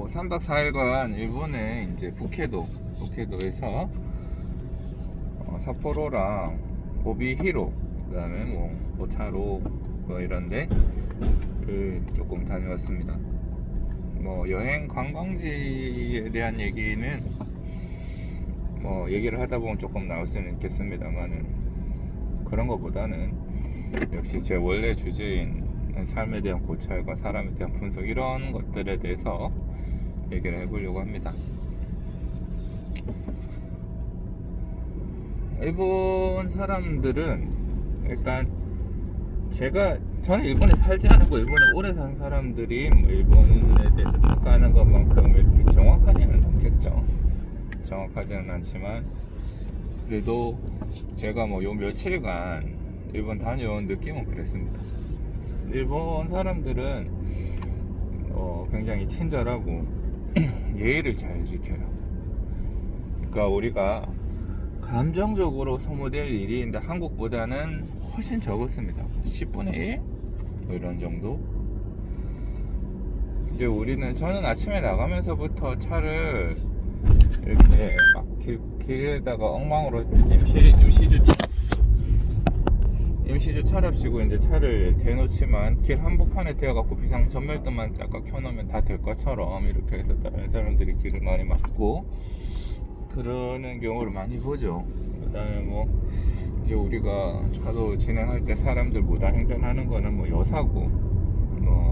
3박 4일간 일본에 이제 북해도에서 삿포로랑 오비히로, 그 다음에 오타루 이런데 조금 다녀왔습니다. 여행 관광지에 대한 얘기는 얘기를 하다 보면 조금 나올 수는 있겠습니다만은, 그런 것보다는 역시 제 원래 주제인 삶에 대한 고찰과 사람에 대한 분석, 이런 것들에 대해서 얘기를 해보려고 합니다. 일본 사람들은 일단 저는 일본에 살지 않고 일본에 오래 산 사람들이 일본에 대해서 평가하는 것만큼 이렇게 정확하지는 않겠죠. 정확하지는 않지만 그래도 제가 요 며칠간 일본 다녀온 느낌은 그랬습니다. 일본 사람들은 굉장히 친절하고 예의를 잘 지켜요. 그러니까 우리가 감정적으로 소모될 일이 근데 한국보다는 훨씬 적었습니다. 10분의 1? 이런 정도? 이제 저는 아침에 나가면서부터 차를 이렇게 막 길에다가 엉망으로 임시주 차랍시고 이제 차를 대놓지만 길 한복판에 대어갖고 비상 전멸등만 딱 켜놓으면 다 될 것처럼 이렇게 해서 다른 사람들이 길을 많이 막고 그러는 경우를 많이 보죠. 그 다음에 이제 우리가 차도 진행할 때 사람들 무단 횡단하는 거는 여사고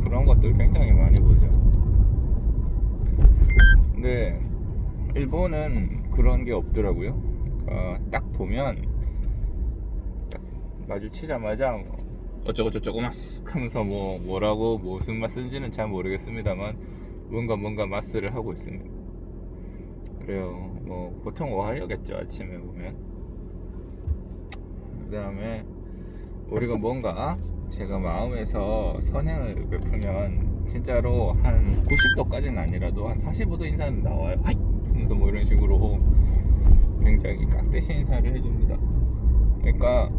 그런 것들 굉장히 많이 보죠. 근데 일본은 그런 게 없더라고요. 그러니까 딱 보면 딱 마주치자마자 어쩌고저쩌고 마스 하면서 뭐라고 무슨 마스인지는 잘 모르겠습니다만 뭔가 마스를 하고 있습니다. 그래요. 보통 오하이오겠죠, 아침에 보면. 그 다음에 우리가 뭔가 제가 마음에서 선행을 베풀면 진짜로 한 90도까지는 아니라도 한 45도 인사는 나와요. 하이! 하면서 이런 식으로 굉장히 깍듯이 인사를 해줍니다. 그러니까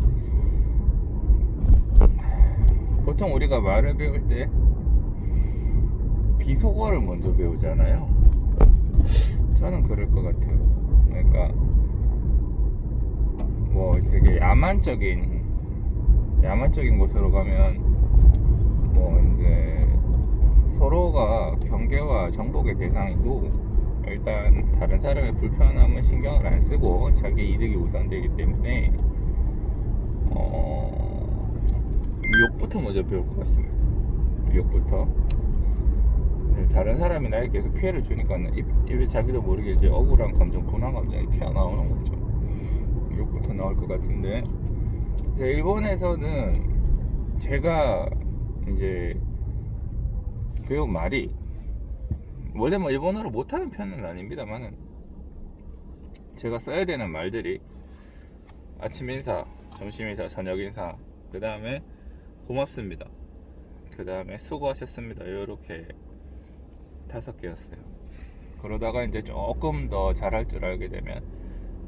보통 우리가 말을 배울 때 비속어를 먼저 배우잖아요. 저는 그럴 것 같아요. 그러니까 되게 야만적인 곳으로 가면 이제 서로가 경계와 정복의 대상이고, 일단 다른 사람의 불편함은 신경을 안 쓰고 자기 이득이 우선되기 때문에 욕부터 먼저 배울 것 같습니다. 욕부터. 다른 사람이 나에게 계속 피해를 주니까 입에 자기도 모르게 이제 억울한 감정, 분한 감정이 튀어나오는 거죠. 욕부터 나올 것 같은데, 일본에서는 제가 이제 배운 말이 원래 일본어로 못하는 편은 아닙니다만은 제가 써야 되는 말들이 아침 인사, 점심 인사, 저녁 인사, 그 다음에 고맙습니다, 그 다음에 수고하셨습니다, 이렇게 5개였어요. 그러다가 이제 조금 더 잘할 줄 알게 되면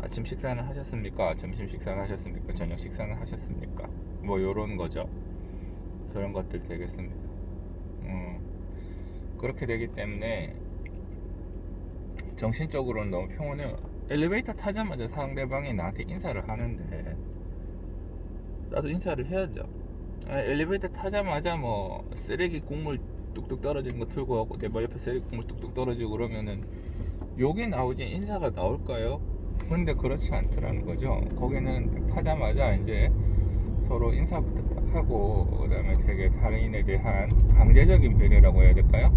아침 식사는 하셨습니까? 점심 식사는 하셨습니까? 저녁 식사는 하셨습니까? 요런 거죠. 그런 것들 되겠습니다. 그렇게 되기 때문에 정신적으로는 너무 평온해요. 엘리베이터 타자마자 상대방이 나한테 인사를 하는데 나도 인사를 해야죠. 엘리베이터 타자마자 쓰레기 국물 뚝뚝 떨어지는 거 들고 가고 내 발 옆에 쓰레기 국물 뚝뚝 떨어지고 그러면은 욕이 나오지 인사가 나올까요? 근데 그렇지 않더라는 거죠. 거기는 타자마자 이제 서로 인사부터 딱 하고, 그 다음에 되게 타인에 대한 강제적인 배려라고 해야 될까요?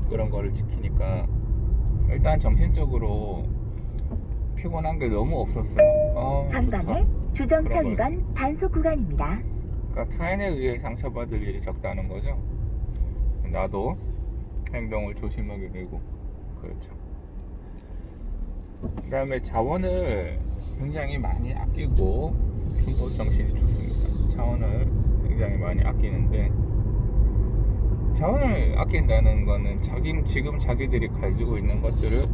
그런 거를 지키니까 일단 정신적으로 피곤한 게 너무 없었어요. 전방에 주정차 위반 단속 구간입니다. 그러니까 타인에 의해 상처받을 일이 적다는 거죠. 나도 행동을 조심하게 되고, 그렇죠. 그 다음에 자원을 굉장히 많이 아끼고 준법 정신이 좋습니다. 자원을 굉장히 많이 아끼는데, 자원을 아낀다는 거는 지금 자기들이 가지고 있는 것들을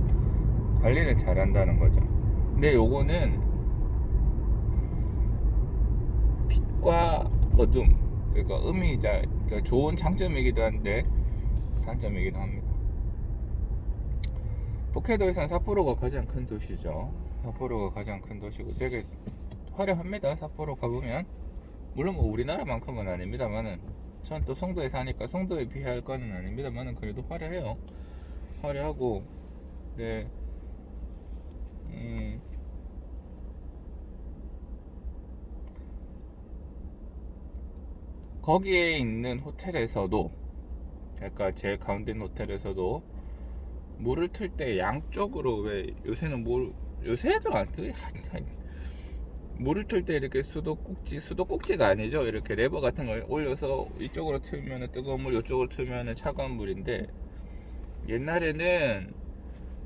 관리를 잘 한다는 거죠. 근데 요거는 빛과 어둠, 그러니까 좋은 장점이기도 한데 단점이기도 합니다. 홋카이도에서는 삿포로가 가장 큰 도시죠. 삿포로가 가장 큰 도시고 되게 화려합니다. 삿포로 가보면 물론 뭐 우리나라만큼은 아닙니다만은 전 또 송도에 사니까 송도에 비할 거는 아닙니다만은 그래도 화려해요. 화려하고 네. 거기에 있는 호텔에서도 그러니까 제일 가운데 있는 호텔에서도 물을 틀 때 양쪽으로 왜 요새는 요새도 안 물을 틀 때 이렇게 수도꼭지가 아니죠. 이렇게 레버 같은 걸 올려서 이쪽으로 틀면 뜨거운 물, 이쪽으로 틀면 차가운 물인데 옛날에는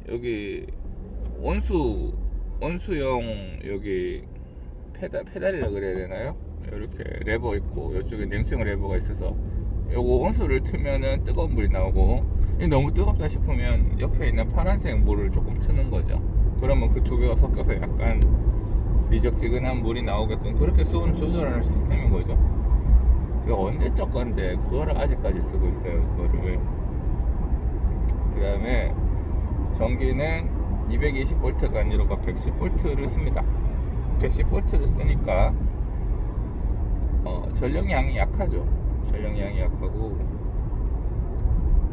여기 온수용 여기 페달이라 그래야 되나요? 이렇게 레버 있고 이쪽에 냉수용 레버가 있어서 요거 온수를 틀면은 뜨거운 물이 나오고 너무 뜨겁다 싶으면 옆에 있는 파란색 물을 조금 트는 거죠. 그러면 그 두 개가 섞여서 약간 미적지근한 물이 나오게끔 그렇게 수온을 조절하는 시스템인 거죠. 그게 언제적 건데 그거를 아직까지 쓰고 있어요. 그거를. 그 다음에 전기는 220V가 아니라 110V를 씁니다. 110V를 쓰니까 전력량이 약하죠. 전력량이 약하고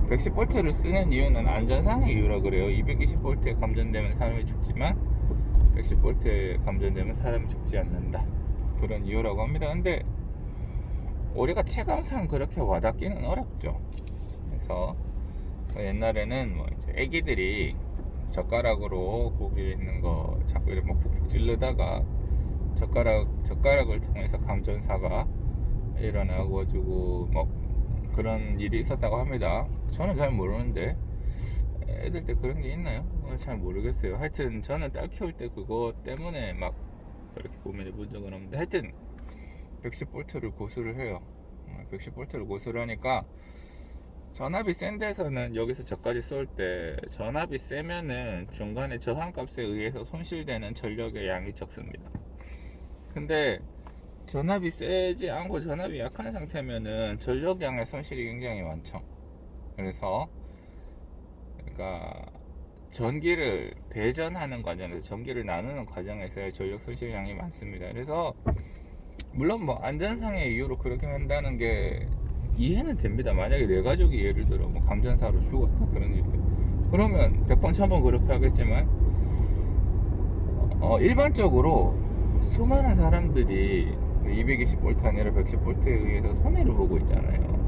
110V를 쓰는 이유는 안전상의 이유라 그래요. 220V에 감전되면 사람이 죽지만 110V에 감전되면 사람이 죽지 않는다. 그런 이유라고 합니다. 근데 우리가 체감상 그렇게 와닿기는 어렵죠. 그래서 옛날에는 뭐 이제 애기들이 젓가락으로 고기에 있는 거 자꾸 이렇게 막 푹푹 찌르다가 젓가락을 통해서 감전사가 일어나가지고 뭐 그런 일이 있었다고 합니다. 저는 잘 모르는데 애들 때 그런 게 있나요? 잘 모르겠어요. 하여튼 저는 딸 키울 때 그거 때문에 막 그렇게 고민해 본 적은 없는데 하여튼 110V를 고수를 해요. 110V를 고수를 하니까 전압이 센 데서는 여기서 저까지 쏠 때 전압이 세면은 중간에 저항값에 의해서 손실되는 전력의 양이 적습니다. 근데 전압이 세지 않고 전압이 약한 상태면은 전력량의 손실이 굉장히 많죠. 그래서 그러니까 전기를 배전하는 과정에서 전기를 나누는 과정에서의 전력 손실량이 많습니다. 그래서 물론 뭐 안전상의 이유로 그렇게 한다는 게 이해는 됩니다. 만약에 내 가족이 예를 들어 뭐 감전사로 죽었다 그런 일들 그러면 100번 1000번 그렇게 하겠지만 일반적으로 수많은 사람들이 220V 아니라 110V에 의해서 손해를 보고 있잖아요.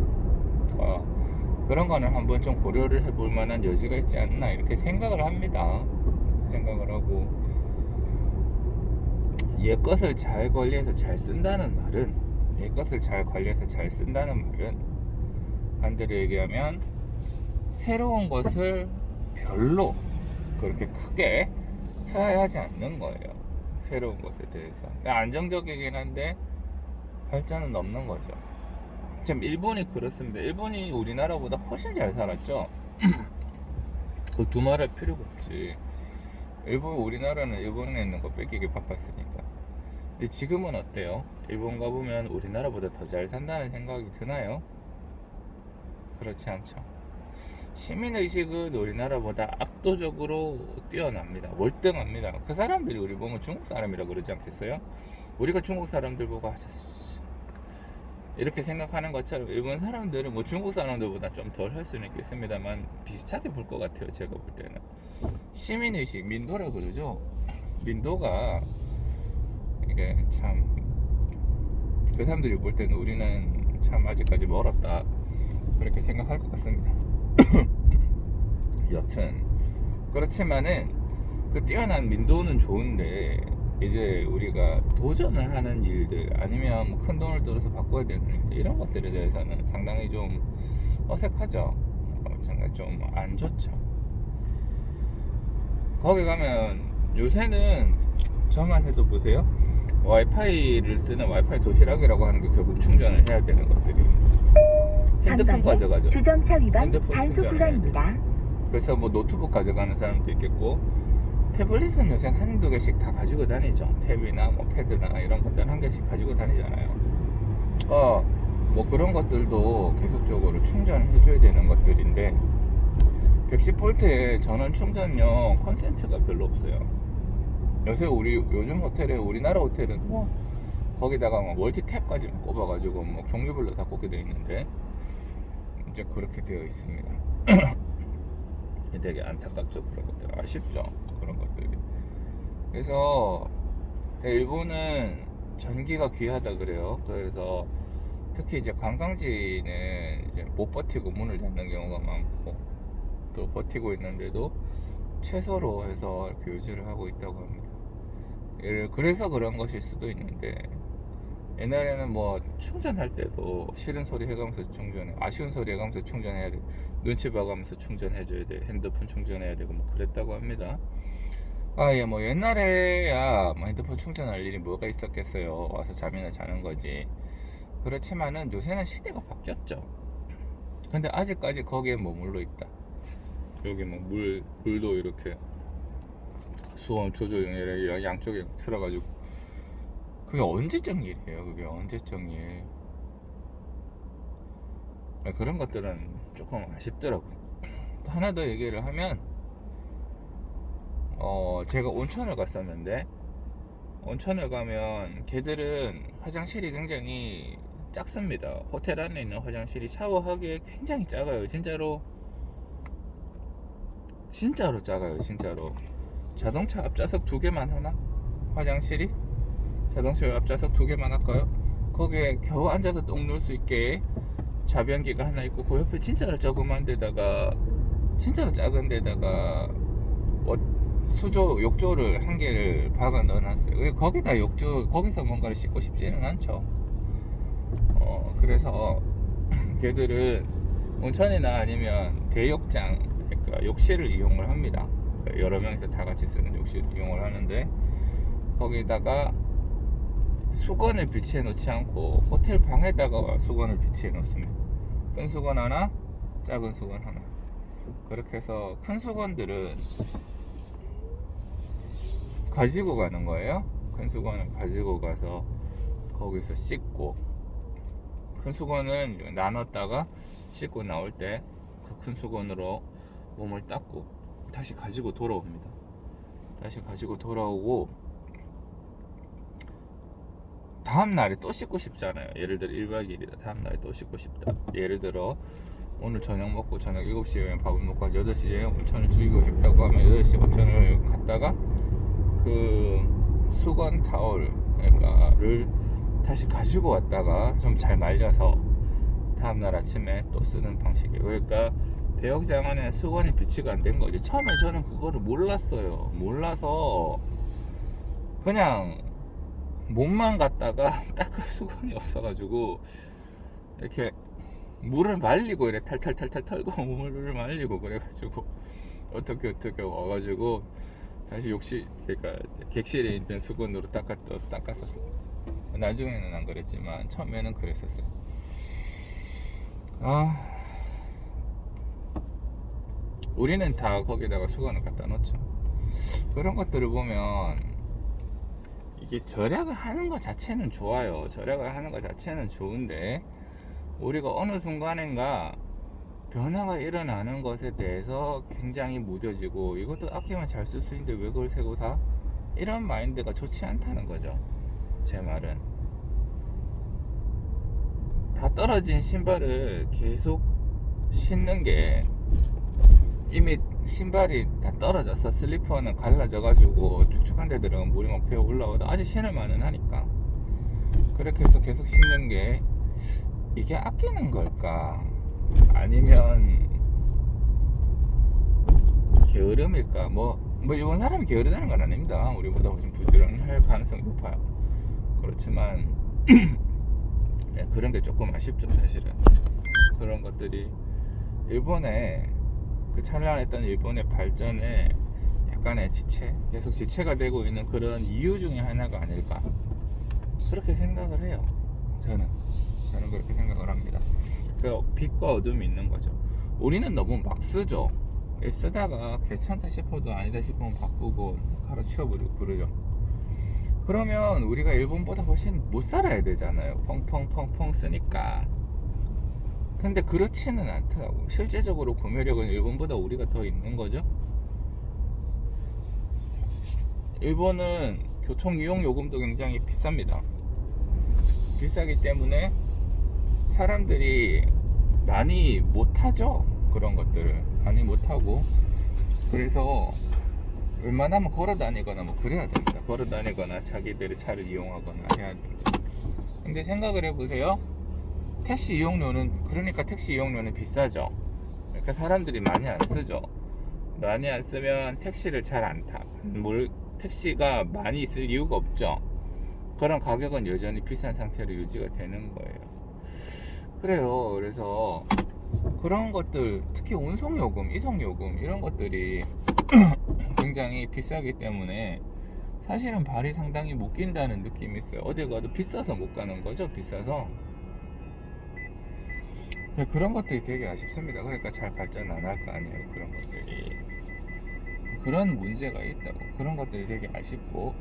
그런 거는 한번 좀 고려를 해볼 만한 여지가 있지 않나 이렇게 생각을 합니다. 생각을 하고 얘 것을 잘 관리해서 잘 쓴다는 말은 반대로 얘기하면 새로운 것을 별로 그렇게 크게 사야 하지 않는 거예요. 새로운 것에 대해서 안정적이긴 한데 발전은 없는 거죠. 지금 일본이 그렇습니다. 일본이 우리나라보다 훨씬 잘 살았죠. 그 두말할 필요가 없지. 우리나라는 일본에 있는 거 뺏기기 바빴으니까. 근데 지금은 어때요? 일본 가보면 우리나라보다 더 잘 산다는 생각이 드나요? 그렇지 않죠. 시민의식은 우리나라보다 압도적으로 뛰어납니다. 월등합니다. 그 사람들이 우리 보면 중국 사람이라 그러지 않겠어요? 우리가 중국 사람들 보고 이렇게 생각하는 것처럼 일본 사람들은 뭐 중국 사람들보다 좀 덜 할 수는 있겠습니다만 비슷하게 볼 것 같아요. 제가 볼 때는 시민의식, 민도라 그러죠. 민도가 이게 참 그 사람들이 볼 때는 우리는 참 아직까지 멀었다 그렇게 생각할 것 같습니다. 여튼 그렇지만은 그 뛰어난 민도는 좋은데 이제 우리가 도전을 하는 일들 아니면 뭐 큰 돈을 들여서 바꿔야 되는 일들 이런 것들에 대해서는 상당히 좀 어색하죠. 상당히 좀 안 좋죠. 거기 가면 요새는 저만 해도 보세요. 와이파이를 쓰는 와이파이 도시락이라고 하는 게 결국 충전을 해야 되는 것들이 핸드폰 가져가죠. 주정차 위반 핸드폰 단속 충전을 구간입니다. 그래서 뭐 노트북 가져가는 사람도 있겠고 태블릿은 요새 한두 개씩 다 가지고 다니죠. 탭이나 뭐 패드나 이런 것들 한 개씩 가지고 다니잖아요. 뭐 그런 것들도 계속적으로 충전을 해줘야 되는 것들인데 110V에 전원 충전용 콘센트가 별로 없어요. 요새 요즘 호텔에, 우리나라 호텔은 뭐 거기다가 뭐 멀티탭까지 꼽아가지고 뭐 종류별로 다 꽂게 되어 있는데 이제 그렇게 되어 있습니다. 되게 안타깝죠. 그런 것들 아쉽죠. 그런 것들이. 그래서 일본은 전기가 귀하다 그래요. 그래서 특히 이제 관광지는 이제 못 버티고 문을 닫는 경우가 많고, 또 버티고 있는데도 최소로 해서 이렇게 유지를 하고 있다고 합니다. 그래서 그런 것일 수도 있는데, 옛날에는 뭐 충전할 때도 싫은 소리 해가면서 충전해, 아쉬운 소리 해가면서 충전해야 돼, 눈치 봐가면서 충전해줘야 돼, 핸드폰 충전해야 되고 뭐 그랬다고 합니다. 예, 뭐 옛날에야 뭐 핸드폰 충전할 일이 뭐가 있었겠어요. 와서 잠이나 자는 거지. 그렇지만은 요새는 시대가 바뀌었죠. 근데 아직까지 거기에 머물러 있다. 여기 뭐 물도 이렇게 수온 조절용이라 양쪽에 틀어가지고, 그게 언제적 일이에요. 그게 언제적 일. 그런 것들은 조금 아쉽더라고요. 또 하나 더 얘기를 하면, 제가 온천을 갔었는데, 온천을 가면 걔들은 화장실이 굉장히 작습니다. 호텔 안에 있는 화장실이 샤워하기에 굉장히 작아요. 진짜로 작아요. 진짜로. 자동차 앞좌석 2개만 하나? 화장실이? 자동차 앞좌석 2개만 할까요? 거기에 겨우 앉아서 똥 넣을 수 있게 좌변기가 하나 있고, 그 옆에 진짜로 조그만 데다가, 진짜로 작은 데다가 뭐 욕조를 1개를 박아 넣어놨어요. 거기다 거기서 뭔가를 씻고 싶지는 않죠. 그래서 걔들은 온천이나 아니면 대욕장, 그러니까 욕실을 이용을 합니다. 여러 명이서 다 같이 쓰는 욕실을 이용을 하는데, 거기다가 수건을 비치해 놓지 않고 호텔 방에다가 수건을 비치해 놓습니다. 큰 수건 하나, 작은 수건 하나. 그렇게 해서 큰 수건들은 가지고 가는 거예요. 큰 수건은 가지고 가서 거기서 씻고, 큰 수건은 나눴다가 씻고 나올 때 그 큰 수건으로 몸을 닦고 다시 가지고 돌아옵니다. 다시 가지고 돌아오고, 다음날에 또 씻고 싶잖아요. 예를 들어 1박 2일이다. 다음날에 또 씻고 싶다. 예를 들어 오늘 저녁 먹고 저녁 7시에 밥을 먹고 8시에 온천을 즐기고 싶다고 하면 8시 온천을 갔다가 그 수건 타올, 그러니까를 다시 가지고 왔다가 좀 잘 말려서 다음날 아침에 또 쓰는 방식이에요. 그러니까 대역장 안에 수건이 비치가 안 된 거죠. 처음에 저는 그거를 몰랐어요. 몰라서 그냥 몸만 갔다가 닦을 수건이 없어가지고 이렇게 물을 말리고 이래 탈탈탈탈 털고 물을 말리고 그래가지고 어떻게 와가지고 다시 그러니까 객실에 있는 수건으로 닦았었어요. 나중에는 안 그랬지만 처음에는 그랬었어요. 우리는 다 거기다가 수건을 갖다 놓죠. 그런 것들을 보면 이게 절약을 하는 것 자체는 좋아요. 절약을 하는 것 자체는 좋은데, 우리가 어느 순간인가 변화가 일어나는 것에 대해서 굉장히 무뎌지고, 이것도 아끼면 잘 쓸 수 있는데 왜 그걸 새고 사? 이런 마인드가 좋지 않다는 거죠. 제 말은 다 떨어진 신발을 계속 신는 게, 이미 신발이 다 떨어져서 슬리퍼는 갈라져가지고 축축한 데 들어가면 물이 막 배어 올라오다 아직 신을 만은 하니까, 그렇게 해서 계속 신는 게 이게 아끼는 걸까? 아니면 게으름일까? 뭐 일본 사람이 게으르다는 건 아닙니다. 우리보다 훨씬 부지런할 가능성이 높아요. 그렇지만 네, 그런 게 조금 아쉽죠. 사실은 그런 것들이 일본의 그 찬란했던 일본의 발전에 약간의 계속 지체가 되고 있는 그런 이유 중에 하나가 아닐까, 그렇게 생각을 해요. 저는 그렇게 생각을 합니다. 그 빛과 어둠이 있는 거죠. 우리는 너무 막 쓰죠. 쓰다가 괜찮다 싶어도 아니다 싶으면 바꾸고 갈아치워버리고 그러죠. 그러면 우리가 일본보다 훨씬 못 살아야 되잖아요. 펑펑펑펑 쓰니까. 근데 그렇지는 않더라고. 실제적으로 구매력은 일본보다 우리가 더 있는 거죠. 일본은 교통 이용 요금도 굉장히 비쌉니다. 비싸기 때문에 사람들이 많이 못하죠. 그런 것들을 많이 못하고, 그래서 웬만하면 걸어 다니거나 뭐 그래야 됩니다. 걸어 다니거나 자기들의 차를 이용하거나 해야 됩니다. 근데 생각을 해보세요. 택시 이용료는, 그러니까 택시 이용료는 비싸죠. 그러니까 사람들이 많이 안 쓰죠. 많이 안 쓰면 택시를 잘 안 타. 택시가 많이 있을 이유가 없죠. 그런 가격은 여전히 비싼 상태로 유지가 되는 거예요. 그래요. 그래서 그런 것들, 특히 운송요금, 이송요금 이런 것들이 굉장히 비싸기 때문에 사실은 발이 상당히 묶인다는 느낌이 있어요. 어디 가도 비싸서 못 가는 거죠. 비싸서. 그런 것들이 되게 아쉽습니다. 그러니까 잘 발전 안 할 거 아니에요. 그런 것들이. 그런 문제가 있다고. 그런 것들이 되게 아쉽고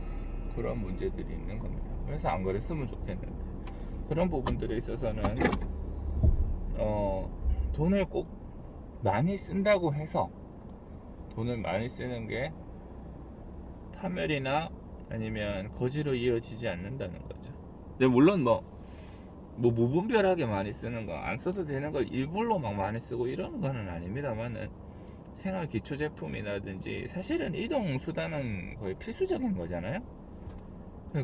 그런 문제들이 있는 겁니다. 그래서 안 그랬으면 좋겠는데, 그런 부분들에 있어서는 돈을 꼭 많이 쓴다고 해서 돈을 많이 쓰는 게 파멸이나 아니면 거지로 이어지지 않는다는 거죠. 근데 물론 뭐 무분별하게 많이 쓰는 거, 안 써도 되는 걸 일부러 막 많이 쓰고 이런 거는 아닙니다만은, 생활 기초 제품이라든지 사실은 이동 수단은 거의 필수적인 거잖아요.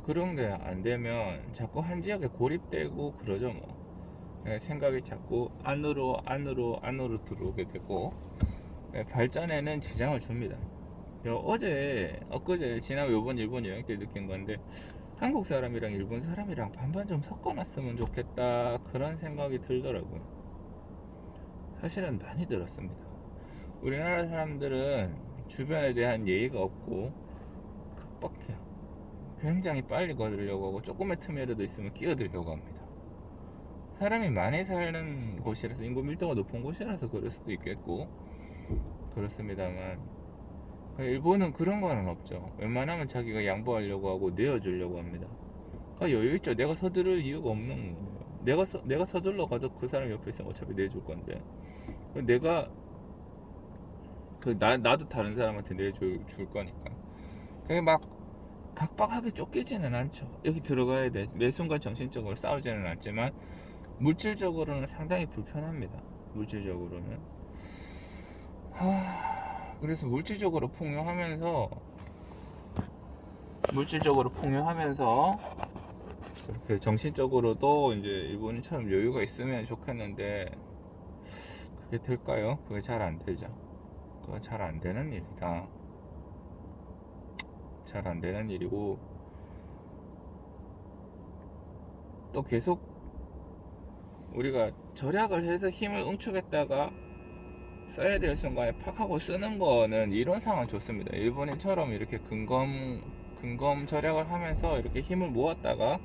그런 게 안 되면 자꾸 한 지역에 고립되고 그러죠 뭐. 생각이 자꾸 안으로 들어오게 되고 발전에는 지장을 줍니다. 엊그제 지난 요번 일본 여행 때 느낀 건데, 한국 사람이랑 일본 사람이랑 반반 좀 섞어놨으면 좋겠다, 그런 생각이 들더라고요. 사실은 많이 들었습니다. 우리나라 사람들은 주변에 대한 예의가 없고 각박해요. 굉장히 빨리 걸으려고 하고 조금의 틈이라도 있으면 끼어들려고 합니다. 사람이 많이 사는 곳이라서, 인구 밀도가 높은 곳이라서 그럴 수도 있겠고 그렇습니다만, 일본은 그런 거는 없죠. 웬만하면 자기가 양보하려고 하고 내어주려고 합니다. 여유 있죠. 내가 서두를 이유가 없는 거예요. 내가 서둘러 가도 그 사람 옆에 있으면 어차피 내줄 건데, 내가 나도 다른 사람한테 내줄 거니까. 그게 막 각박하게 쫓기지는 않죠. 여기 들어가야 돼. 매 순간 정신적으로 싸우지는 않지만 물질적으로는 상당히 불편합니다. 물질적으로는. 그래서 물질적으로 풍요하면서 그렇게 정신적으로도 이제 일본인처럼 여유가 있으면 좋겠는데, 그게 될까요? 그게 잘 안 되죠. 그건 잘 안 되는 일이다. 잘 안 되는 일이고, 또 계속 우리가 절약을 해서 힘을 응축했다가 써야 될 순간에 팍 하고 쓰는 거는 이론상은 좋습니다. 일본인처럼 이렇게 근검 절약을 하면서 이렇게 힘을 모았다가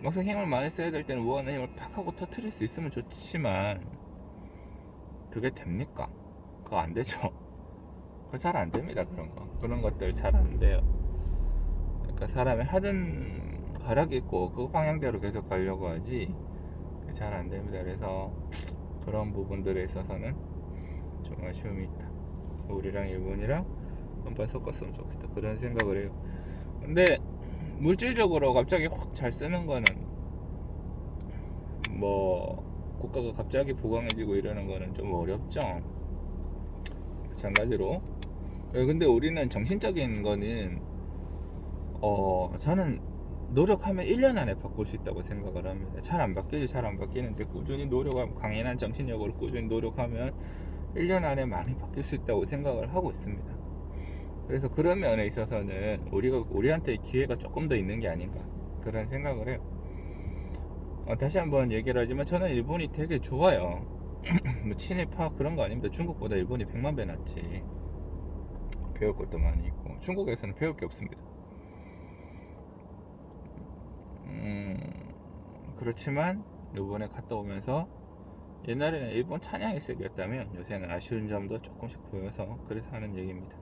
막상 힘을 많이 써야 될 때는 모아놓은 힘을 팍 하고 터트릴 수 있으면 좋지만, 그게 됩니까? 그거 안 되죠. 그거 잘 안 됩니다. 그런 것들 잘 안 돼요. 그러니까 사람이 하든 가락이 있고 그 방향대로 계속 가려고 하지, 잘 안 됩니다. 그래서 그런 부분들에 있어서는 좀 아쉬움이 있다. 우리랑 일본이랑 한번 섞었으면 좋겠다, 그런 생각을 해요. 근데 물질적으로 갑자기 확 잘 쓰는 거는, 뭐 국가가 갑자기 부강해지고 이러는 거는 좀 어렵죠. 마찬가지로. 근데 우리는 정신적인 거는 저는 노력하면 1년 안에 바꿀 수 있다고 생각을 합니다. 잘 안 바뀌는데 꾸준히 노력하고 강인한 정신력으로 꾸준히 노력하면 1년 안에 많이 바뀔 수 있다고 생각을 하고 있습니다. 그래서 그런 면에 있어서는 우리한테 기회가 조금 더 있는 게 아닌가, 그런 생각을 해요. 다시 한번 얘기를 하지만 저는 일본이 되게 좋아요. 뭐 친일파 그런 거 아닙니다. 중국보다 일본이 100만 배 낫지. 배울 것도 많이 있고, 중국에서는 배울 게 없습니다. 그렇지만 이번에 갔다 오면서, 옛날에는 일본 찬양이 세계였다면 요새는 아쉬운 점도 조금씩 보여서 그래서 하는 얘기입니다.